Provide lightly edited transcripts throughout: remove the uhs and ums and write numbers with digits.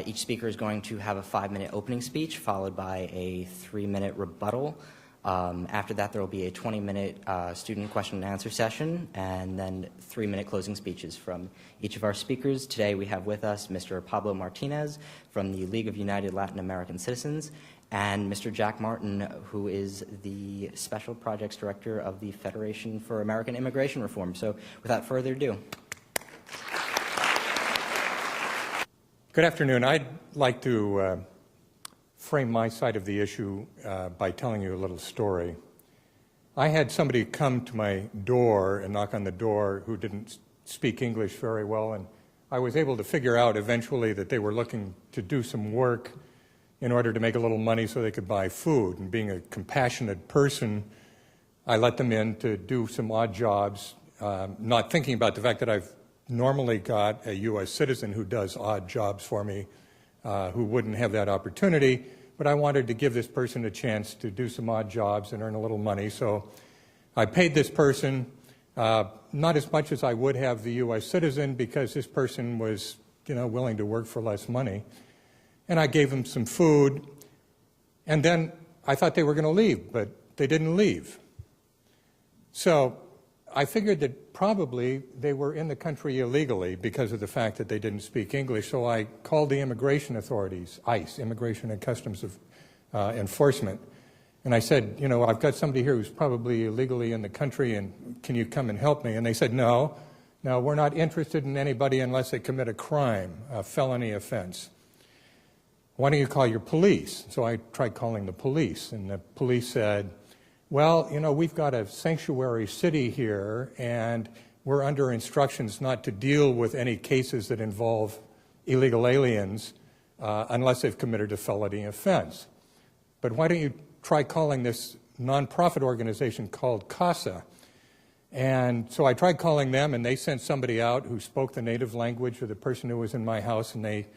Each speaker is going to have a 5-minute opening speech followed by a 3-minute rebuttal. After that, there will be a 20-minute student question and answer session, and then 3-minute closing speeches from each of our speakers. Today we have with us Mr. Pablo Martinez from the League of United Latin American Citizens, and Mr. Jack Martin, who is the Special Projects Director of the Federation for American Immigration Reform. So without further ado. Good afternoon. I'd like to frame my side of the issue by telling you a little story. I had somebody come to my door and knock on the door who didn't speak English very well, and I was able to figure out eventually that they were looking to do some work in order to make a little money so they could buy food. And being a compassionate person, I let them in to do some odd jobs, not thinking about the fact that I've normally got a U.S. citizen who does odd jobs for me, who wouldn't have that opportunity, but I wanted to give this person a chance to do some odd jobs and earn a little money. So I paid this person not as much as I would have the U.S. citizen, because this person was, willing to work for less money. And I gave them some food, and then I thought they were going to leave, but they didn't leave. So I figured that probably they were in the country illegally because of the fact that they didn't speak English. So I called the immigration authorities, ICE, Immigration and Customs Enforcement, and I said, I've got somebody here who's probably illegally in the country, and can you come and help me? And they said, no, we're not interested in anybody unless they commit a crime, a felony offense. Why don't you call your police? So I tried calling the police, and the police said, well, we've got a sanctuary city here, and we're under instructions not to deal with any cases that involve illegal aliens unless they've committed a felony offense. But why don't you try calling this nonprofit organization called CASA? And so I tried calling them, and they sent somebody out who spoke the native language of the person who was in my house, and they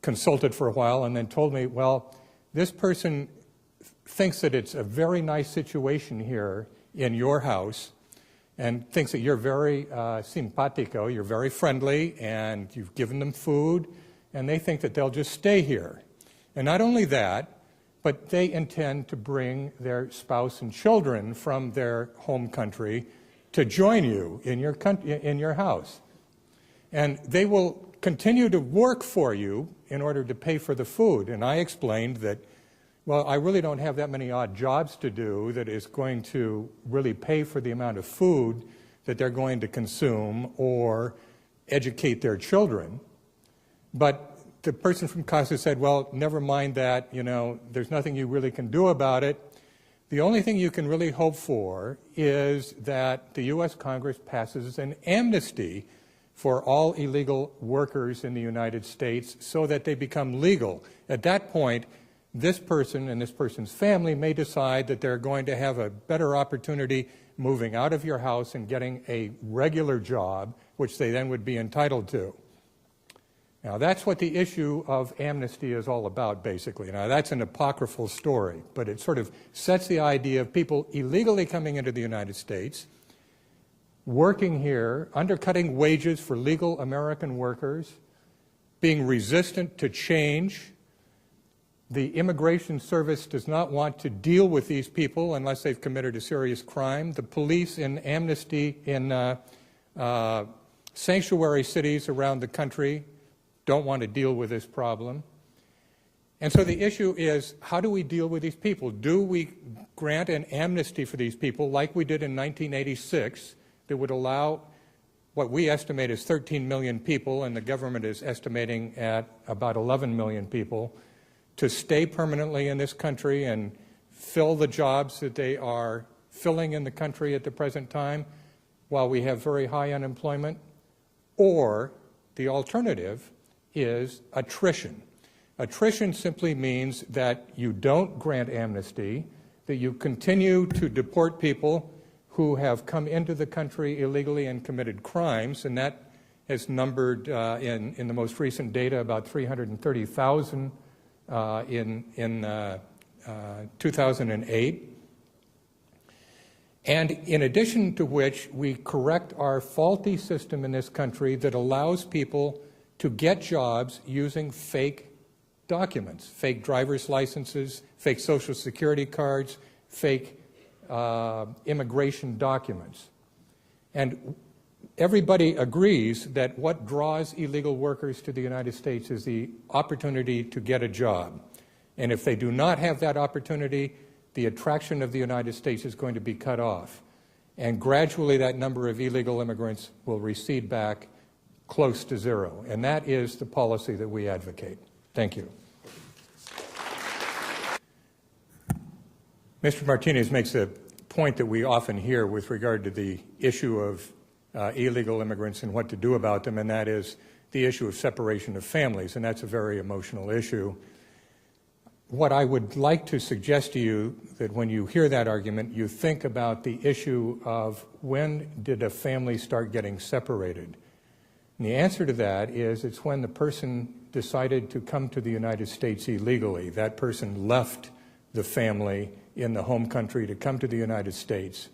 consulted for a while and then told me, well, this person thinks that it's a very nice situation here in your house and thinks that you're very simpatico, you're very friendly, and you've given them food, and they think that they'll just stay here. And not only that, but they intend to bring their spouse and children from their home country to join you in your house. And they will continue to work for you in order to pay for the food. And I explained that, well, I really don't have that many odd jobs to do that is going to really pay for the amount of food that they're going to consume or educate their children. But the person from CASA said, well, never mind that, there's nothing you really can do about it. The only thing you can really hope for is that the U.S. Congress passes an amnesty for all illegal workers in the United States so that they become legal. At that point, this person and this person's family may decide that they're going to have a better opportunity moving out of your house and getting a regular job, which they then would be entitled to. Now, that's what the issue of amnesty is all about, basically. Now, that's an apocryphal story, but it sort of sets the idea of people illegally coming into the United States, working here, undercutting wages for legal American workers, being resistant to change. The Immigration Service does not want to deal with these people unless they've committed a serious crime. The police in Amnesty in sanctuary cities around the country don't want to deal with this problem. And so the issue is, how do we deal with these people? Do we grant an amnesty for these people like we did in 1986 that would allow what we estimate is 13 million people, and the government is estimating at about 11 million people, to stay permanently in this country and fill the jobs that they are filling in the country at the present time while we have very high unemployment? Or the alternative is attrition. Attrition simply means that you don't grant amnesty, that you continue to deport people who have come into the country illegally and committed crimes, and that has numbered in the most recent data about 330,000 in 2008. And in addition to which, we correct our faulty system in this country that allows people to get jobs using fake documents, fake driver's licenses, fake Social Security cards, fake immigration documents. And everybody agrees that what draws illegal workers to the United States is the opportunity to get a job. And if they do not have that opportunity, the attraction of the United States is going to be cut off. And gradually that number of illegal immigrants will recede back close to zero. And that is the policy that we advocate. Thank you. Mr. Martinez makes a point that we often hear with regard to the issue of illegal immigrants and what to do about them, and that is the issue of separation of families, and that's a very emotional issue. What I would like to suggest to you that when you hear that argument, you think about the issue of when did a family start getting separated? And the answer to that is it's when the person decided to come to the United States illegally. That person left the family in the home country to come to the United States.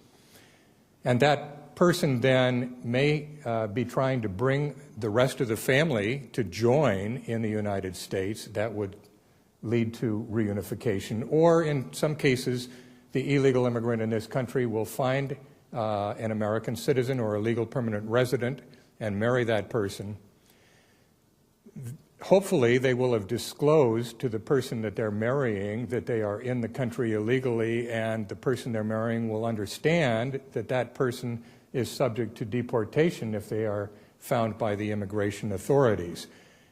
And that person then may be trying to bring the rest of the family to join in the United States. That would lead to reunification. Or in some cases, the illegal immigrant in this country will find an American citizen or a legal permanent resident and marry that person. Hopefully, they will have disclosed to the person that they're marrying that they are in the country illegally, and the person they're marrying will understand that that person is subject to deportation if they are found by the immigration authorities,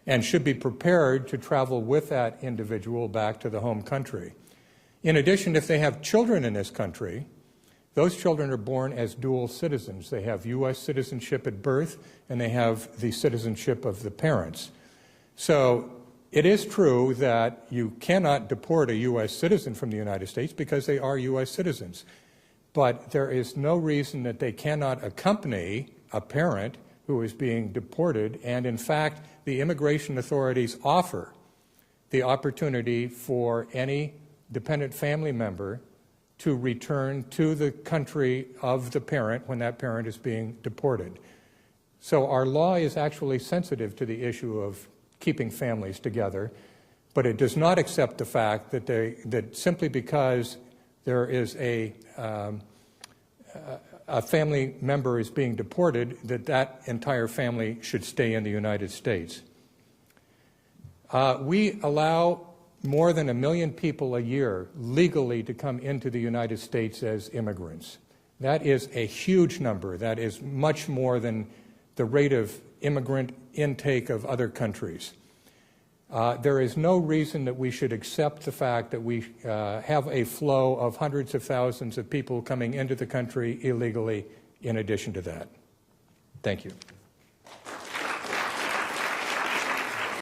and should be prepared to travel with that individual back to the home country. In addition, if they have children in this country, those children are born as dual citizens. They have U.S. citizenship at birth, and they have the citizenship of the parents. So it is true that you cannot deport a U.S. citizen from the United States because they are U.S. citizens. But there is no reason that they cannot accompany a parent who is being deported. And in fact, the immigration authorities offer the opportunity for any dependent family member to return to the country of the parent when that parent is being deported. So our law is actually sensitive to the issue of keeping families together, but it does not accept the fact that simply because there is a family member is being deported, that entire family should stay in the United States. We allow more than 1 million people a year legally to come into the United States as immigrants. That is a huge number. That is much more than the rate of immigrant intake of other countries. There is no reason that we should accept the fact that we have a flow of hundreds of thousands of people coming into the country illegally in addition to that. Thank you.